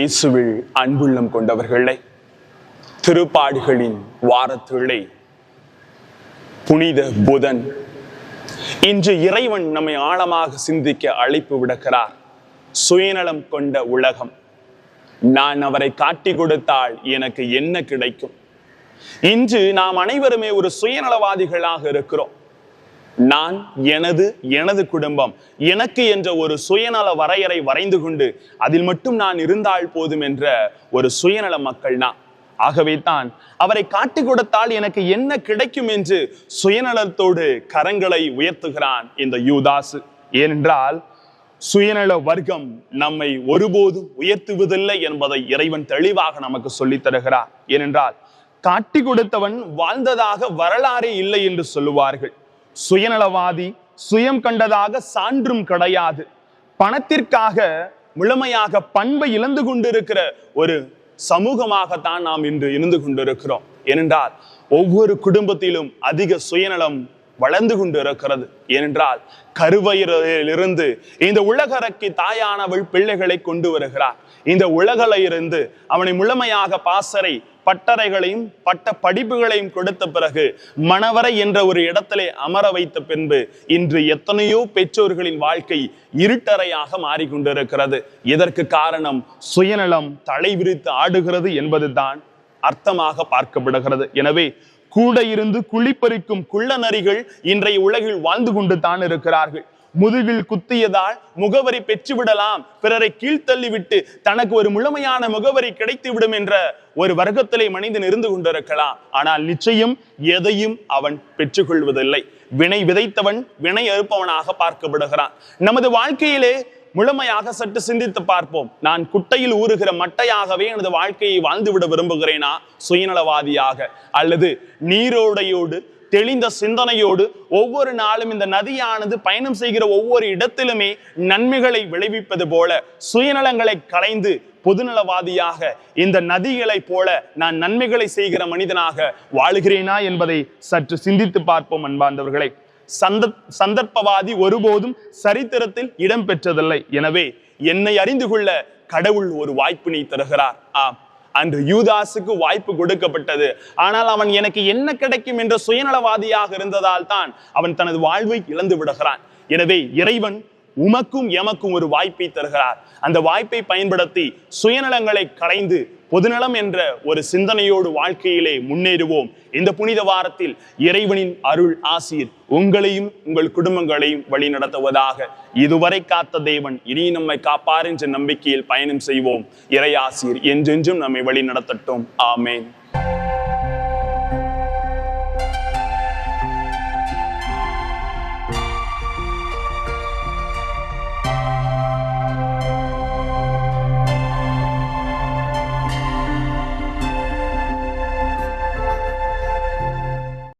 இயேசுவில் அன்புள்ளம் கொண்டவர்களே, திருப்பாடுகளின் வாரத்திலே புனித புதன். இன்று இறைவன் நம்மை ஆழமாக சிந்திக்க அழைப்பு விடுக்கிறார். சுயநலம் கொண்ட உலகம், நான் அவரை காட்டி கொடுத்தால் எனக்கு என்ன கிடைக்கும்? இன்று நாம் அனைவருமே ஒரு சுயநலவாதிகளாக இருக்கிறோம். நான், எனது குடும்பம், எனக்கு என்ற ஒரு சுயநல வரையறை வரைந்து கொண்டு அதில் மட்டும் நான் இருந்தால் போதும் என்ற ஒரு சுயநல மக்கள் தான். ஆகவே தான் அவரை காட்டி கொடுத்தால் எனக்கு என்ன கிடைக்கும் என்று சுயநலத்தோடு கரங்களை உயர்த்துகிறான் இந்த யூதாசு. ஏனென்றால் சுயநல வர்க்கம் நம்மை ஒருபோதும் உயர்த்துவதில்லை என்பதை இறைவன் தெளிவாக நமக்கு சொல்லித் தருகிறார். ஏனென்றால் காட்டி கொடுத்தவன் வாழ்ந்ததாக வரலாறே இல்லை என்று சொல்லுவார்கள். சுயநலவாதி சுயம் கண்டதாக சான்றும் கிடையாது. பணத்திற்காக முழுமையாக பண்பை இழந்து கொண்டிருக்கிற ஒரு சமூகமாகத்தான் நாம் இன்று இருந்து கொண்டிருக்கிறோம். ஏனென்றால் ஒவ்வொரு குடும்பத்திலும் அதிக சுயநலம் வளர்ந்து கொண்டு இருக்கிறது. ஏனென்றால் கருவறையிலிருந்து இந்த உலகறைக்கு தாயானவள் பிள்ளைகளை கொண்டு வருகிறார். இந்த உலகிலிருந்து அவனை முழுமையாக பாசறை பட்டறைகளையும் பட்ட படிப்புகளையும் கொடுத்த பிறகு மணவரை என்ற ஒரு இடத்திலே அமர வைத்த பின்பு இன்று எத்தனையோ பெற்றோர்களின் வாழ்க்கை இருட்டறையாக மாறிக்கொண்டிருக்கிறது. இதற்கு காரணம் சுயநலம் தலைவிரித்து ஆடுகிறது என்பதுதான் அர்த்தமாக பார்க்கப்படுகிறது. எனவே கூட இருந்து குழிப்பறிக்கும் குள்ள நரிகள் இன்றைய உலகில் வாழ்ந்து கொண்டு தான் இருக்கிறார்கள். முதுகில் குத்தியதால் முகவரி பெற்றுவிடலாம், பிறரை கீழ்த்தள்ளிவிட்டு தனக்கு ஒரு முழுமையான முகவரி கிடைத்துவிடும் என்ற ஒரு வர்க்கத்திலே மனிதன் இருந்து கொண்டிருக்கலாம். ஆனால் நிச்சயம் எதையும் அவன் பெற்றுக்கொள்வதில்லை. வினை விதைத்தவன் வினை அறுப்பவனாக பார்க்கப்படுகிறான். நமது வாழ்க்கையிலே முழுமையாக சற்று சிந்தித்து பார்ப்போம். நான் குட்டையில் ஊறுகிற மட்டையாகவே எனது வாழ்க்கையை வாழ்ந்துவிட விரும்புகிறேனா, சுயநலவாதியாக, அல்லது நீரோடையோடு தெளிந்த சிந்தனையோடு ஒவ்வொரு நாளும் இந்த நதியானது பயணம் செய்கிற ஒவ்வொரு இடத்திலுமே நன்மைகளை விளைவிப்பது போல சுயநலங்களை களைந்து பொதுநலவாதியாக இந்த நதிகளை போல நான் நன்மைகளை செய்கிற மனிதனாக வாழுகிறேனா என்பதை சற்று சிந்தித்து பார்ப்போம். அன்பார்ந்தவர்களே, சந்தர்ப்பவாதி ஒருபோதும் சரித்திரத்தில் இடம் பெற்றதில்லை. எனவே என்னை அறிந்து கொள்ள கடவுள் ஒரு வாய்ப்பினை தருகிறார். அன்று யூதாசுக்கு வாய்ப்பு கொடுக்கப்பட்டது. ஆனால் அவன் எனக்கு என்ன கிடைக்கும் என்ற சுயநலவாதியாக இருந்ததால் தான் அவன் தனது வாழ்வை இழந்து விடுகிறான். எனவே இறைவன் உமக்கும் எமக்கும் ஒரு வாய்ப்பை தருகிறார். அந்த வாய்ப்பை பயன்படுத்தி சுயநலங்களை களைந்து பொதுநலம் என்ற ஒரு சிந்தனையோடு வாழ்க்கையிலே முன்னேறுவோம். இந்த புனித வாரத்தில் இறைவனின் அருள் ஆசீர் உங்களையும் உங்கள் குடும்பங்களையும் வழி நடத்துவதாக. இதுவரை காத்த தேவன் இனி நம்மை காப்பார் என்ற நம்பிக்கையில் பயணம் செய்வோம். இறை ஆசீர் என்றென்றும் நம்மை வழி நடத்தட்டும். ஆமேன்.